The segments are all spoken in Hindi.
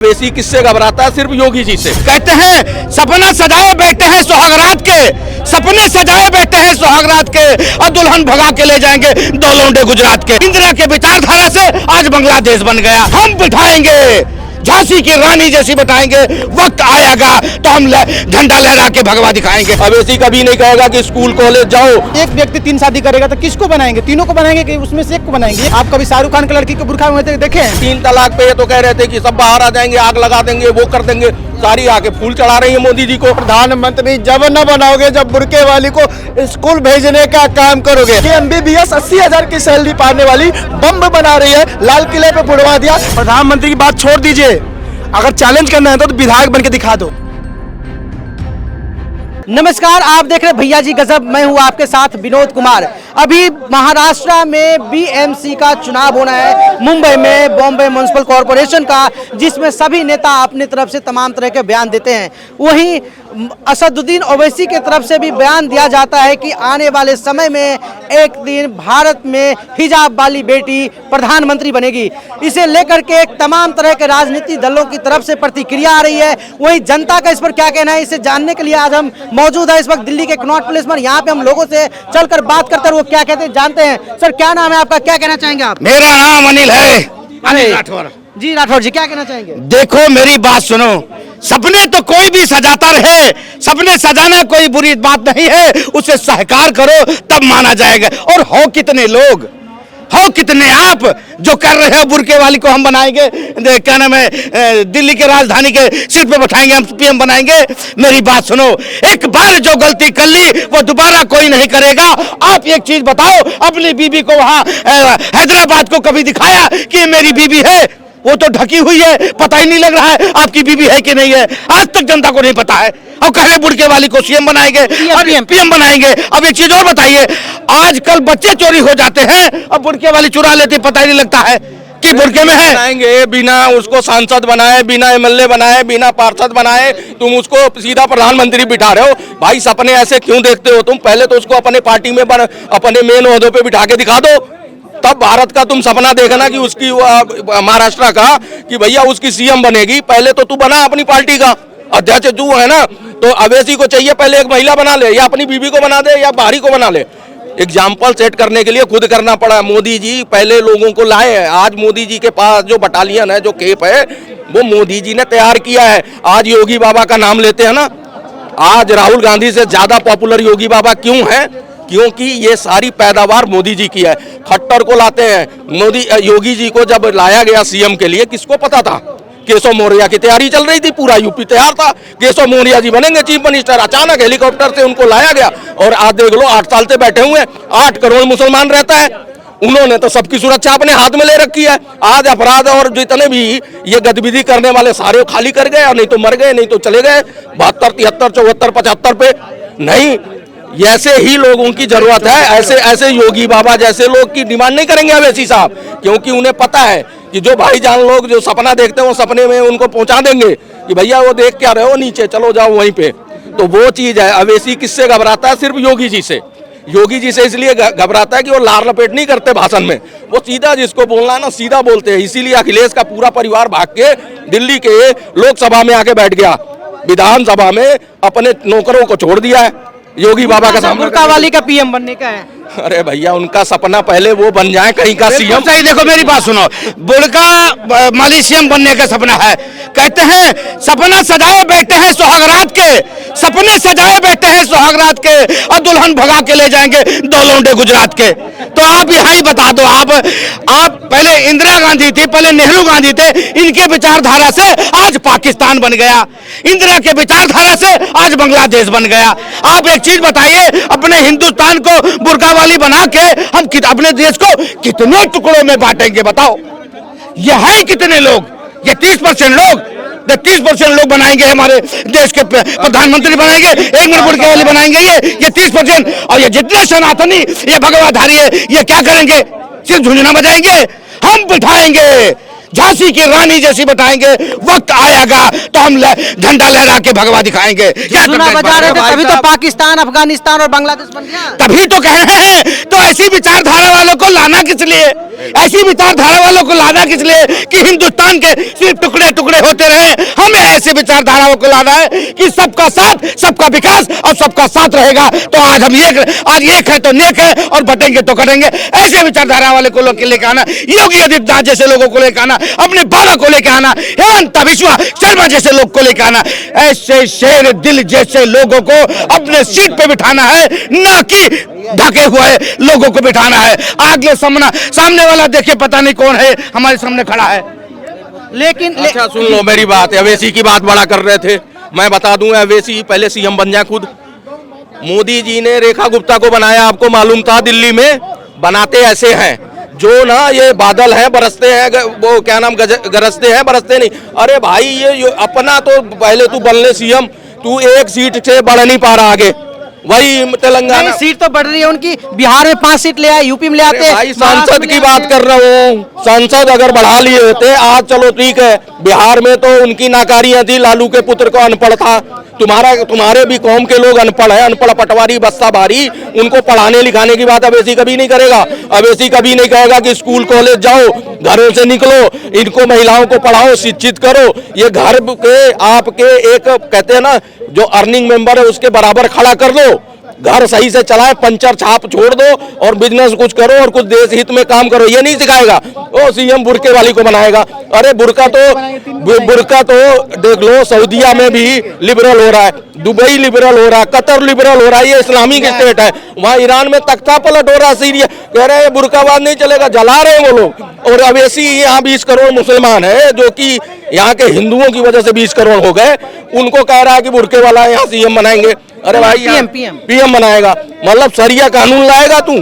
बेसी किससे घबराता है? सिर्फ योगी जी से। कहते हैं सपना सजाए बैठे हैं सुहागरात के, सपने सजाए बैठे हैं सुहागरात के, और दुल्हन भगा के ले जाएंगे दो लौंडे गुजरात के। इंदिरा के विचारधारा से आज बांग्लादेश बन गया। हम बिठाएंगे झांसी की रानी जैसी बताएंगे, वक्त आएगा तो हम झंडा लहरा के भगवा दिखाएंगे। अवेसी कभी नहीं कहेगा कि स्कूल कॉलेज जाओ। एक व्यक्ति 3 शादी करेगा तो किसको बनाएंगे? तीनों को बनाएंगे कि उसमें से एक को बनाएंगे? आप कभी शाहरुख खान की लड़की को बुरखा में देखे? 3 तलाक पे ये तो कह रहे थे कि सब बाहर आ जाएंगे, आग लगा देंगे, वो कर देंगे। सारी आके फूल चढ़ा रही है मोदी जी को। प्रधानमंत्री जब न बनाओगे जब बुरके वाली को स्कूल भेजने का काम करोगे। MBBS 80,000 की सैलरी पाने वाली बम बना रही है, लाल किले पे फुड़वा दिया। प्रधानमंत्री की बात छोड़ दीजिए, अगर चैलेंज करना है तो विधायक बन के दिखा दो। नमस्कार, आप देख रहे भैया जी गजब। मैं हूं आपके साथ विनोद कुमार। अभी महाराष्ट्र में BMC का चुनाव होना है, मुंबई में बॉम्बे म्युनिसिपल कॉरपोरेशन का, जिसमें सभी नेता अपनी तरफ से तमाम तरह के बयान देते हैं। वहीं असदुद्दीन ओवैसी की तरफ से भी बयान दिया जाता है कि आने वाले समय में एक दिन भारत में हिजाब वाली बेटी प्रधानमंत्री बनेगी। इसे लेकर के तमाम तरह के राजनीतिक दलों की तरफ से प्रतिक्रिया आ रही है। वहीं जनता का इस पर क्या कहना है, इसे जानने के लिए आज हम मौजूद है इस वक्त दिल्ली के कनॉट प्लेस पर। यहाँ पे हम लोगों से चलकर बात करते हैं, वो क्या कहते हैं जानते हैं। सर, क्या नाम है आपका, क्या कहना चाहेंगे आप? मेरा नाम अनिल है। अनिल राठौर जी। राठौर जी, क्या कहना चाहेंगे? देखो मेरी बात सुनो, सपने तो कोई भी सजाता रहे, सपने सजाना कोई बुरी बात नहीं है, उसे सहकार करो तब माना जाएगा। और हो कितने लोग, हो कितने आप जो कर रहे हो बुरके वाली को हम बनाएंगे, क्या नाम है, दिल्ली के राजधानी के सिर पे बैठाएंगे, हम PM बनाएंगे। मेरी बात सुनो, एक बार जो गलती कर ली वो दोबारा कोई नहीं करेगा। आप एक चीज बताओ, अपनी बीबी को वहां हैदराबाद को कभी दिखाया कि ये मेरी बीबी है? वो तो ढकी हुई है, पता ही नहीं लग रहा है आपकी बीबी है कि नहीं है। आज तक जनता को नहीं पता है। और कह रहे बुड़के वाली को CM बनाएंगे और PM बनाएंगे। अब एक चीज और बताइए, आजकल बच्चे चोरी हो जाते हैं, अब बुड़के वाली चुरा लेते, पता ही नहीं लगता है कि बुड़के में है। बनाएंगे बिना उसको सांसद बनाए, बिना MLA बनाए, बिना पार्षद बनाए, तुम उसको सीधा प्रधानमंत्री बिठा रहे हो। भाई सपने ऐसे क्यों देखते हो तुम? पहले तो उसको अपने पार्टी में अपने मेन ओहदे पे बिठा के दिखा दो, तब भारत का तुम सपना देखना कि उसकी महाराष्ट्र का कि भैया उसकी CM बनेगी। पहले तो तू बना अपनी पार्टी का अध्यक्ष तू है ना। तो अवेसी को चाहिए पहले एक महिला बना ले, या अपनी बीबी को बना दे, या बाहरी को बना ले। एग्जाम्पल सेट करने के लिए खुद करना पड़ा। मोदी जी पहले लोगों को लाए हैं। आज मोदी जी के पास जो बटालियन है, जो केप है, वो मोदी जी ने तैयार किया है। आज योगी बाबा का नाम लेते हैं ना, आज राहुल गांधी से ज्यादा पॉपुलर योगी बाबा क्यों है? क्योंकि ये सारी पैदावार मोदी जी की है। खट्टर को लाते हैं, मोदी योगी जी को जब लाया गया CM के लिए, किसको पता था? केशव मौर्य की तैयारी चल रही थी, पूरा यूपी तैयार था, केशव मौर्य जी बनेंगे चीफ मिनिस्टर। अचानक हेलीकॉप्टर से उनको लाया गया और आज देख लो 8 साल से बैठे हुए। 8 करोड़ मुसलमान रहता है, उन्होंने तो सबकी सुरक्षा अपने हाथ में ले रखी है। आज अपराध और जितने भी ये गतिविधि करने वाले सारे खाली कर गए, और नहीं तो मर गए, नहीं तो चले गए 72, 73, 74, 75 पे। नहीं, ऐसे ही लोगों की जरूरत है। ऐसे योगी बाबा जैसे लोग की डिमांड नहीं करेंगे अवेसी साहब, क्योंकि उन्हें पता है कि जो भाईजान लोग जो सपना देखते हैं वो सपने में उनको पहुंचा देंगे कि भैया वो देख क्या रहे हो, नीचे चलो जाओ वहीं पे। तो वो चीज है। अवेसी किससे घबराता है? सिर्फ योगी जी से। योगी जी से इसलिए घबराता है कि वो लार लपेट नहीं करते भाषण में, वो सीधा जिसको बोलना है ना सीधा बोलते हैं। इसीलिए अखिलेश का पूरा परिवार भाग के दिल्ली के लोकसभा में आके बैठ गया, विधानसभा में अपने नौकरों को छोड़ दिया है। योगी बाबा का सामने बुरका वाली का PM बनने का है। अरे भैया उनका सपना पहले वो बन जाए कहीं का CM। सही देखो मेरी बात सुनो, बुड़का माली CM बनने का सपना है। कहते हैं सपना सजाए बैठे हैं सुहागरात के, सपने सजाए बैठे हैं सुहागरात के, और दुल्हन भगा के ले जाएंगे दो लौंडे गुजरात के। तो आप यहाँ ही बता दो, आप पहले इंदिरा गांधी थी, पहले नेहरू गांधी थे, इनके विचारधारा से आज पाकिस्तान बन गया, इंदिरा के विचारधारा से आज बांग्लादेश बन गया। आप एक चीज बताइए, अपने हिंदुस्तान को बुर्का वाली बना के हम अपने देश को कितने टुकड़ों में बांटेंगे बताओ? ये है कितने लोग? ये 30% लोग, 30% लोग बनाएंगे हमारे देश के प्रधानमंत्री बनाएंगे, एक मिनट बुड़के वाली बनाएंगे ये 30%। और ये जितने सनातनी ये भगवाधारी है, ये क्या करेंगे? सिर्फ झुंझुना बजाएंगे। हम बिठाएंगे झांसी की रानी जैसी बैठाएंगे। वक्त आएगा तो हम झंडा लहरा के भगवा दिखाएंगे। क्या चुनाव करते बजा रहे थे भाई तभी तो साहब। पाकिस्तान, अफगानिस्तान और बांग्लादेश बन गया। तभी तो कह रहे हैं। तो ऐसी विचारधारा वालों को लाना किस लिए? ऐसी विचारधारा वालों को लाना किस लिए कि हिंदुस्तान के सिर्फ टुकड़े टुकड़े होते रहे? हमें ऐसी विचारधाराओं को लाना है कि सबका साथ, सबका विकास और सबका साथ रहेगा। तो आज हम आज एक है तो नेक है और बटेंगे तो कटेंगे। ऐसे विचारधारा वाले को लेकर आना, योगी आदित्यनाथ जैसे लोगों को लेकर आना, अपने बाबा को लेकर आना, हेमंत बिश्वा शर्मा जैसे लोग को लेकर आना। ऐसे शेर दिल जैसे लोगों को अपने सीट पे बिठाना है, ना कि ढके हुए लोगों को बिठाना है। आगे सामने वाला देखिए पता नहीं कौन है हमारे सामने खड़ा है। लेकिन अच्छा सुन लो मेरी बात। अवैसी की बात बड़ा कर रहे थे, मैं बता दूं अवैसी पहले सीएम बन जाए खुद। मोदी जी ने रेखा गुप्ता को बनाया, आपको मालूम था? दिल्ली में बनाते ऐसे हैं जो ना ये बादल हैं बरसते हैं, वो क्या नाम गरजते हैं बरसते नहीं। अरे भाई ये अपना तो पहले तू बन ले सीएम, तू एक सीट से बढ़ नहीं पा रहा आगे। वही तेलंगाना सीट तो बढ़ रही है उनकी, बिहार में 5 सीट ले आए, यूपी में ले आते। भाई सांसद की बात कर रहा हूँ। सांसद अगर बढ़ा लिए होते आज, चलो ठीक है। बिहार में तो उनकी नाकारियां थी, लालू के पुत्र को अनपढ़ था। तुम्हारे भी कौम के लोग अनपढ़ है, अनपढ़ पटवारी बस्ता भारी, उनको पढ़ाने लिखाने की बात अवैसी कभी नहीं करेगा। अवैसी कभी नहीं कहेगा कि स्कूल कॉलेज जाओ, घरों से निकलो, इनको महिलाओं को पढ़ाओ, शिक्षित करो। ये घर के आपके एक कहते हैं ना जो अर्निंग मेंबर है उसके बराबर खड़ा कर दो, घर सही से चलाए, पंचर छाप छोड़ दो और बिजनेस कुछ करो और कुछ देश हित में काम करो। ये नहीं सिखाएगा। ओ सीएम बुरके वाली को बनाएगा। अरे बुरका तो देख लो, सऊदीया में भी लिबरल हो रहा है, दुबई लिबरल हो रहा है, कतर लिबरल हो रहा है। ये इस्लामिक स्टेट है। वहाँ ईरान में तख्ता पलट हो रहा है, सीरिया कह रहे हैं बुरकाबाद नहीं चलेगा, जला रहे हैं वो लोग। और अवैसी यहाँ 20 करोड़ मुसलमान है जो कि यहाँ के हिंदुओं की वजह से 20 करोड़ हो गए, उनको कह रहा है कि बुरके वाला यहाँ सीएम बनाएंगे। अरे भाई पीएम बनाएगा, मतलब सरिया कानून लाएगा तू।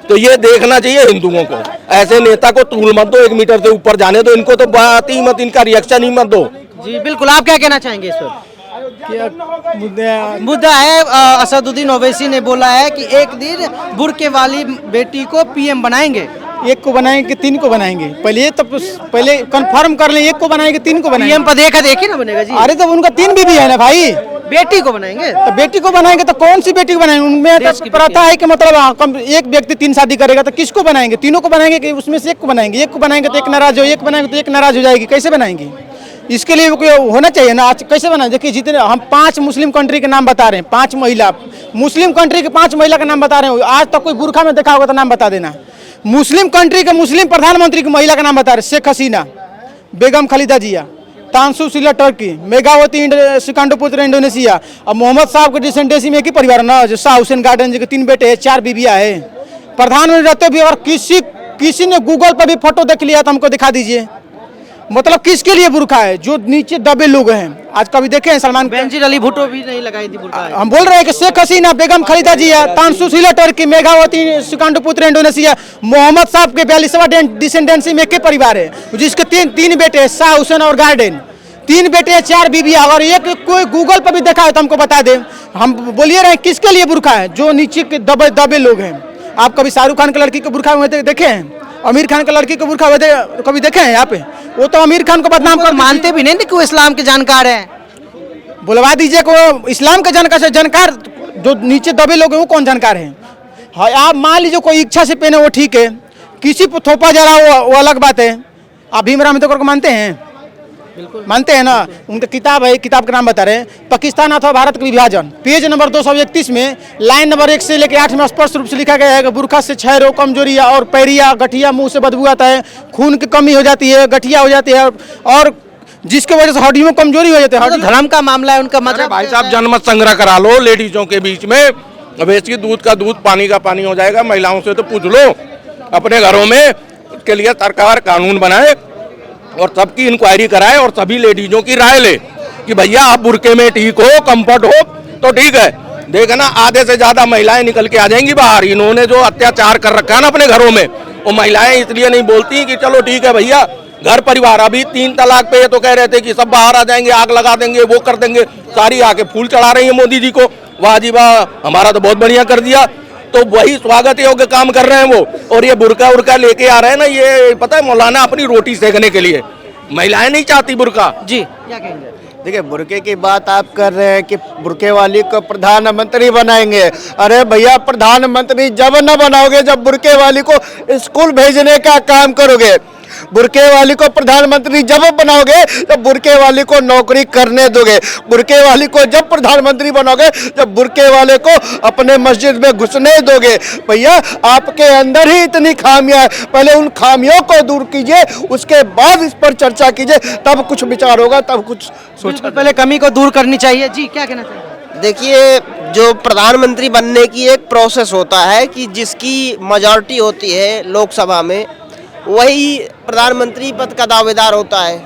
तो ये देखना चाहिए हिंदुओं को, ऐसे नेता को तूल मत दो, 1 मीटर से ऊपर जाने दो, इनको तो बात ही मत, इनका रिएक्शन ही मत दो। जी बिल्कुल, आप क्या कहना चाहेंगे इस पर? मुद्दा है असदुद्दीन ओवैसी ने बोला है कि एक दिन बुरके वाली बेटी को पीएम बनाएंगे। एक को बनाएंगे, 3 को बनाएंगे। पहले कंफर्म कर लें, एक को बनाएंगे, 3 को बनाएंगे। पीएम पद एक ही ना बनेगा जी। अरे तो उनका 3 बीबी है ना भाई। बेटी को बनाएंगे तो बेटी को बनाएंगे तो कौन सी बेटी को बनाएंगे? उनमें तो प्रथा है कि मतलब एक व्यक्ति 3 शादी करेगा तो किसको बनाएंगे? तीनों को बनाएंगे कि उसमें से एक को बनाएंगे? एक को बनाएंगे तो एक नाराज हो, एक बनाएंगे तो एक नाराज हो जाएगी, कैसे बनाएंगे? इसके लिए कोई होना चाहिए ना। आज कैसे बनाए? देखिए जितने हम 5 मुस्लिम कंट्री के नाम बता रहे हैं, 5 महिला मुस्लिम कंट्री के 5 महिला का नाम बता रहे हैं। आज तक कोई बुरखा में देखा होगा तो नाम बता देना। मुस्लिम कंट्री के मुस्लिम प्रधानमंत्री की महिला का नाम बता रहे, शेख हसीना, बेगम खालिदा जिया, तानसु सिला टर्की, मेघावती सिकंदरपुत्र इंडोनेशिया। और मोहम्मद साहब के डिसेंडेंसी में एक ही परिवार ना, जो शाह हुसैन गार्डन जी के 3 बेटे हैं, 4 बीबियाँ है। प्रधानमंत्री रहते भी, और किसी ने गूगल पर भी फोटो देख लिया तो हमको दिखा दीजिए। मतलब किसके लिए बुरखा है? जो नीचे दबे लोग हैं। आज कभी देखे हैं सलमान बेनजीर अली भुट्टो भी नहीं लगाई थी बुरका। हम बोल रहे हैं कि शेख हसीना, बेगम खालिदा जिया, तानसु सिला टर्की, मेघावती सिकंदरपुत्र इंडोनेशिया, मोहम्मद साहब के 42वां डिसेंडेंसी में एक परिवार है, जिसके 3 बेटे हैं, शाह हुसैन और गार्डन। 3 बेटे, 4 बीबियाँ। और एक कोई गूगल पर भी देखा है तो हमको बता दे। हम बोलिए रहे किसके लिए बुरखा है? जो नीचे के दबे लोग हैं। आप कभी शाहरुख खान की लड़की को बुरखा हुए देखे हैं? आमिर खान की लड़की को बुरखा हुए कभी देखे हैं यहाँ पे? वो तो आमिर खान को बदनाम कर मानते भी नहीं कि वो इस्लाम के जानकार हैं। बुलवा दीजिए को इस्लाम के जानकार जो नीचे दबे लोग हैं वो कौन जानकार है? हाँ, आप मान लीजिए कोई इच्छा से पहने वो ठीक है, किसी को थोपा जा रहा वो अलग बात है। आप भीमराव अम्बेडकर को मानते हैं? बिल्कुल मानते हैं ना। उनका किताब है, किताब का नाम बता रहे हैं, पाकिस्तान अथवा भारत का विभाजन। पेज नंबर 231 में लाइन नंबर 1 से लेकर 8 में स्पष्ट रूप से लिखा गया है कि बुरखा से क्षय रोग, कमजोरी और पैरिया, गठिया, मुंह से बदबू आता है, खून की कमी हो जाती है, गठिया हो जाती है, और जिसके वजह से हड्डियों में कमजोरी हो जाती है। तो धर्म का मामला है उनका। मतलब भाई साहब जनमत संग्रह करा लो लेडीजों के बीच में। अवैसी दूध का दूध, पानी का पानी हो जाएगा। महिलाओं से तो पूछ लो अपने घरों में। उसके लिए सरकार कानून बनाए और सबकी इंक्वायरी कराए और सभी लेडीजों की राय ले कि भैया आप बुरके में ठीक हो, कंफर्ट हो तो ठीक है। देखना आधे से ज्यादा महिलाएं निकल के आ जाएंगी बाहर। इन्होंने जो अत्याचार कर रखा है ना अपने घरों में, वो महिलाएं इसलिए नहीं बोलती कि चलो ठीक है भैया घर परिवार। अभी 3 तलाक पे ये तो कह रहे थे कि सब बाहर आ जाएंगे, आग लगा देंगे, वो कर देंगे। सारी आके फूल चढ़ा रही है मोदी जी को। वाह जी वाह, हमारा तो बहुत बढ़िया कर दिया। तो वही स्वागत योग्य काम कर रहे हैं वो। और ये बुर्का उर्का लेके आ रहे हैं ना, ये पता है मौलाना अपनी रोटी सेकने के लिए, महिलाएं नहीं चाहती बुर्का। जी क्या कहेंगे? देखिए, बुरके की बात आप कर रहे हैं कि बुरके वाली को प्रधानमंत्री बनाएंगे। अरे भैया, प्रधानमंत्री जब न बनाओगे जब बुरके वाली को स्कूल भेजने का काम करोगे। बुरके वाली को प्रधानमंत्री जब बनाओगे जब बुरके वाली को नौकरी करने दोगे। बुरके वाली को जब प्रधानमंत्री बनाओगे जब बुरके वाले को अपने मस्जिद में घुसने दोगे। भैया, आपके अंदर ही इतनी खामियां है, पहले उन खामियों को दूर कीजिए, उसके बाद इस पर चर्चा कीजिए, तब कुछ विचार होगा, तब कुछ सोचा। पहले कमी को दूर करनी चाहिए। जी क्या कहना चाहिए? देखिए, जो प्रधानमंत्री बनने की एक प्रोसेस होता है कि जिसकी मेजॉरिटी होती है लोकसभा में, वही प्रधानमंत्री पद का दावेदार होता है।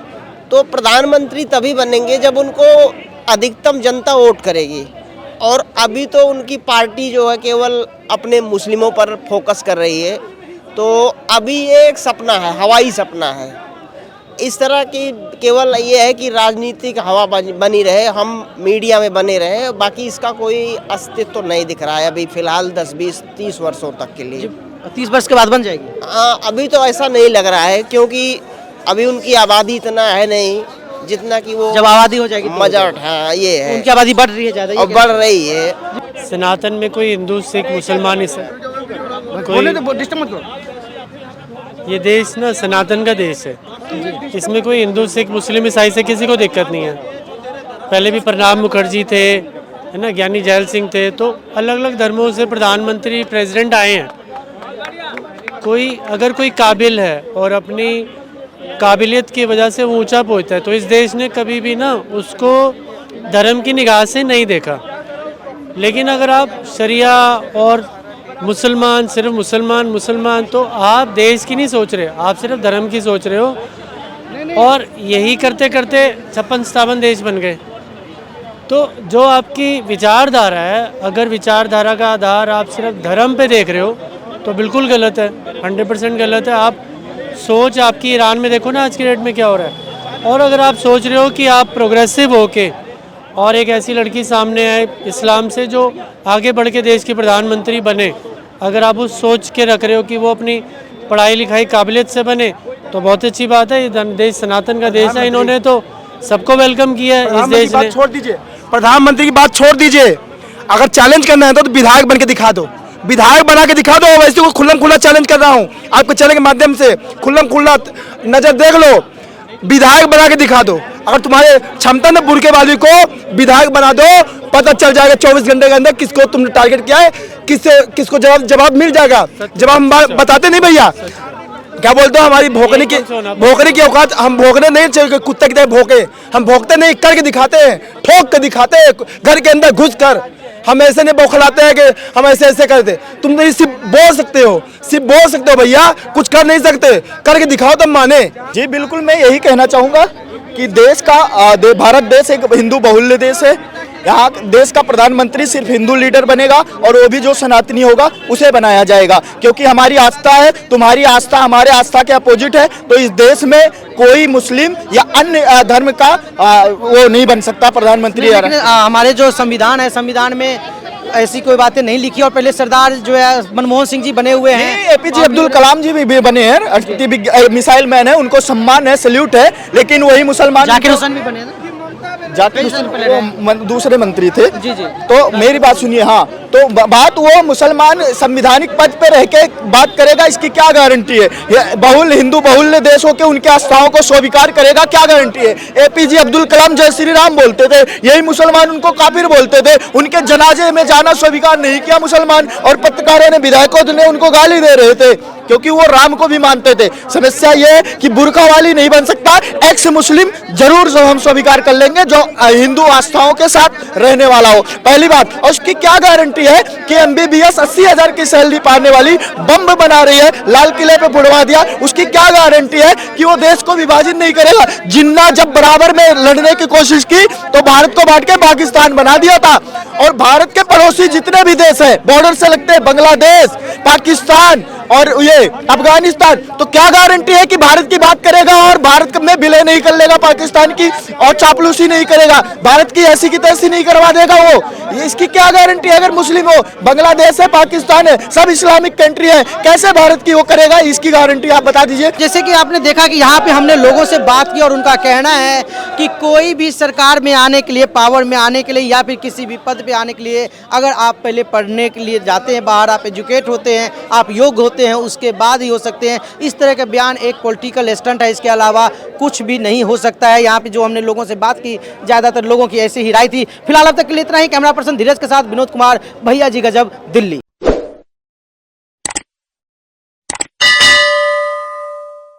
तो प्रधानमंत्री तभी बनेंगे जब उनको अधिकतम जनता वोट करेगी। और अभी तो उनकी पार्टी जो है केवल अपने मुस्लिमों पर फोकस कर रही है। तो अभी ये एक सपना है, हवाई सपना है। इस तरह की केवल ये है कि राजनीतिक हवा बनी रहे, हम मीडिया में बने रहे, बाकी इसका कोई अस्तित्व तो नहीं दिख रहा है अभी फिलहाल 10, 20, 30 वर्षों तक के लिए। 30 वर्ष के बाद बन जाएगी? हाँ, अभी तो ऐसा नहीं लग रहा है, क्योंकि अभी उनकी आबादी इतना है नहीं जितना कि वो जब आबादी हो जाएगी तो मजॉरिटी। हाँ, ये है, उनकी आबादी बढ़ रही है ज्यादा, और बढ़ रही है। सनातन में कोई हिंदू सिख मुसलमान ये देश ना सनातन का देश है। इसमें कोई हिंदू सिख मुस्लिम ईसाई से किसी को दिक्कत नहीं है। पहले भी प्रणब मुखर्जी थे, है ना, ज्ञानी जैल सिंह थे, तो अलग अलग धर्मों से प्रधानमंत्री प्रेसिडेंट आए हैं। अगर कोई काबिल है और अपनी काबिलियत की वजह से वो ऊंचा पहुंचता है, तो इस देश ने कभी भी ना उसको धर्म की निगाह से नहीं देखा। लेकिन अगर आप शरिया और मुसलमान, सिर्फ मुसलमान, तो आप देश की नहीं सोच रहे, आप सिर्फ धर्म की सोच रहे हो। और यही करते करते 56-57 देश बन गए। तो जो आपकी विचारधारा है, अगर विचारधारा का आधार आप सिर्फ धर्म पे देख रहे हो तो बिल्कुल गलत है, 100% गलत है। आप सोच आपकी ईरान में देखो ना आज की डेट में क्या हो रहा है। और अगर आप सोच रहे हो कि आप प्रोग्रेसिव होके और एक ऐसी लड़की सामने आए इस्लाम से जो आगे बढ़ के देश की प्रधानमंत्री बने, अगर आप उस सोच के रख रहे हो कि वो अपनी पढ़ाई लिखाई काबिलियत से बने, तो बहुत अच्छी बात है। ये देश सनातन का देश है, इन्होंने तो सबको वेलकम किया है इस देश ने। छोड़ दीजिए, प्रधानमंत्री की बात छोड़ दीजिए। अगर चैलेंज करना है तो विधायक बन के दिखा दो, विधायक बना के दिखा दो। वैसे को खुल्लम खुल्ला चैलेंज कर रहा हूँ आपके चैनल के माध्यम से, खुल्लम खुल्ला नजर देख लो, विधायक बना के दिखा दो। अगर तुम्हारे क्षमता न बुरके वाली को विधायक बना दो, पता चल जाएगा 24 घंटे के अंदर किसको तुमने टारगेट किया है, किसको जवाब मिल जाएगा। जब हम बताते नहीं भैया, क्या बोलते हो, हमारी भोंकने की औकात, हम भोंकने नहीं चाहिए कुत्ते की तरह भोंके, हम भोंकते नहीं, करके दिखाते हैं, ठोक के दिखाते हैं, घर के अंदर घुस कर। हम ऐसे नहीं बौखलाते हैं कि हम ऐसे करते। तुम नहीं सिर्फ बोल सकते हो, सिर्फ बोल सकते हो भैया, कुछ कर नहीं सकते, करके दिखाओ तब माने। जी बिल्कुल, मैं यही कहना चाहूँगा कि देश का भारत देश एक हिंदू बहुल्य देश है। यहाँ देश का प्रधानमंत्री सिर्फ हिंदू लीडर बनेगा और वो भी जो सनातनी होगा उसे बनाया जाएगा, क्योंकि हमारी आस्था है, तुम्हारी आस्था हमारे आस्था के अपोजिट है। तो इस देश में कोई मुस्लिम या अन्य धर्म का वो नहीं बन सकता प्रधानमंत्री। हमारे जो संविधान है, संविधान में ऐसी कोई बातें नहीं लिखी। और पहले सरदार जो है मनमोहन सिंह जी बने हुए हैं, एपीजे अब्दुल कलाम जी भी बने हैं, मिसाइल मैन है, उनको सम्मान है, सल्यूट है। लेकिन वही मुसलमान जाकिर हुसैन भी बने हैं, दूसरे मंत्री थे। जी जी। तो मेरी बात सुनिए, हाँ, तो बात वो मुसलमान संविधानिक पद पे रह के बात करेगा, इसकी क्या गारंटी है? हिंदू बहुल्य देशों के उनके आस्थाओं को स्वीकार करेगा, क्या गारंटी है? एपीजे अब्दुल कलाम जय श्री राम बोलते थे, यही मुसलमान उनको काफिर बोलते थे, उनके जनाजे में जाना स्वीकार नहीं किया मुसलमान, और पत्रकारों ने, विधायकों ने उनको गाली दे रहे थे क्योंकि वो राम को भी मानते थे। समस्या ये है कि बुर्का वाली नहीं बन सकता, एक्स मुस्लिम जरूर हम स्वीकार कर लेंगे जो हिंदू आस्थाओं के साथ रहने वाला हो, पहली बात। और उसकी क्या गारंटी है कि MBBS 80,000 की सैलरी पाने वाली बम बना रही है, लाल किले पे बुड़वा दिया, उसकी क्या गारंटी है कि वो देश को विभाजित नहीं करेगा? जिन्ना जब बराबर में लड़ने की कोशिश की तो भारत को बांट के पाकिस्तान बना दिया था। और भारत के पड़ोसी जितने भी देश हैं, बॉर्डर से लगते हैं, बांग्लादेश, पाकिस्तान और ये अफगानिस्तान, तो क्या गारंटी है कि भारत की बात करेगा और भारत में विलय नहीं कर लेगा पाकिस्तान की और चापलूसी नहीं करेगा, भारत की ऐसी की तैसी नहीं करवा देगा वो? ये इसकी क्या गारंटी है? अगर मुस्लिम हो, बांग्लादेश है, पाकिस्तान है, सब इस्लामिक कंट्री है, कैसे भारत की वो करेगा? इसकी गारंटी आप बता दीजिए। जैसे कि आपने देखा कि यहाँ पे हमने लोगों से बात की और उनका कहना है कि कोई भी सरकार में आने के लिए, पावर में आने के लिए या फिर किसी भी पद पे आने के लिए अगर आप पहले पढ़ने के लिए जाते हैं बाहर, आप एजुकेट होते हैं, आप योग्य होते हैं, उसके बाद ही हो सकते हैं। इस तरह के बयान एक पॉलिटिकल स्टंट है, इसके अलावा कुछ भी नहीं हो सकता है। यहाँ पे जो हमने लोगों से बात की, ज़्यादातर लोगों की ऐसी ही राय थी। फिलहाल अब तक के लिए इतना ही। कैमरा पर्सन धीरज के साथ विनोद कुमार, भैया जी गजब, दिल्ली।